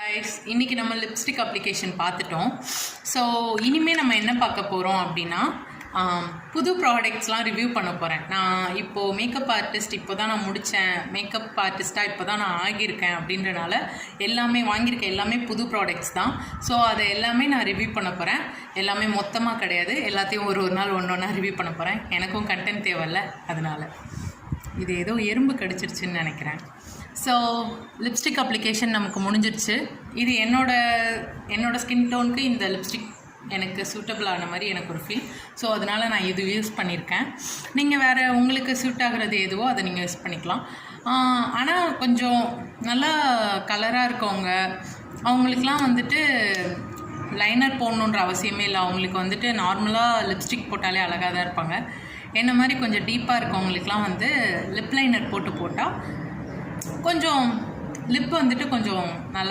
இன்றைக்கி நம்ம lipstick application பார்த்துட்டோம். ஸோ இனிமேல் நம்ம என்ன பார்க்க போகிறோம் அப்படின்னா புது ப்ராடக்ட்ஸ்லாம் ரிவ்யூ பண்ண போகிறேன். நான் இப்போது மேக்கப் ஆர்டிஸ்ட் இப்போ தான் நான் முடித்தேன், மேக்கப் ஆர்டிஸ்ட்டாக இப்போ தான் நான் ஆகியிருக்கேன் அப்படின்றனால எல்லாமே வாங்கியிருக்க எல்லாமே புது ப்ராடக்ட்ஸ் தான். ஸோ அதை எல்லாமே நான் ரிவ்யூ பண்ண போகிறேன். எல்லாமே மொத்தமாக கிடையாது, எல்லாத்தையும் ஒரு நாள் ஒன்றா ரிவ்யூ பண்ண போகிறேன். எனக்கும் கண்டென்ட் தேவையில்ல, அதனால் இது ஏதோ எறும்பு கடிச்சிருச்சுன்னு நினைக்கிறேன். ஸோ லிப்ஸ்டிக் அப்ளிகேஷன் நமக்கு முடிஞ்சிருச்சு. இது என்னோட ஸ்கின் டோனுக்கு இந்த லிப்ஸ்டிக் எனக்கு சூட்டபிள் ஆன மாதிரி எனக்கு ஒரு ஃபீல். ஸோ அதனால் நான் இது யூஸ் பண்ணியிருக்கேன். நீங்கள் வேறு உங்களுக்கு சூட் ஆகிறது எதுவோ அதை நீங்கள் யூஸ் பண்ணிக்கலாம். ஆனால் கொஞ்சம் நல்லா கலராக இருக்கவங்க அவங்களுக்குலாம் வந்துட்டு லைனர் போடணுன்ற அவசியமே இல்லை. அவங்களுக்கு வந்துட்டு நார்மலாக லிப்ஸ்டிக் போட்டாலே அழகாக தான் இருப்பாங்க. என்ன மாதிரி கொஞ்சம் டீப்பாக இருக்கவங்களுக்குலாம் வந்து லிப் லைனர் போட்டால் கொஞ்சம் லிப் வந்துட்டு கொஞ்சம் நல்லா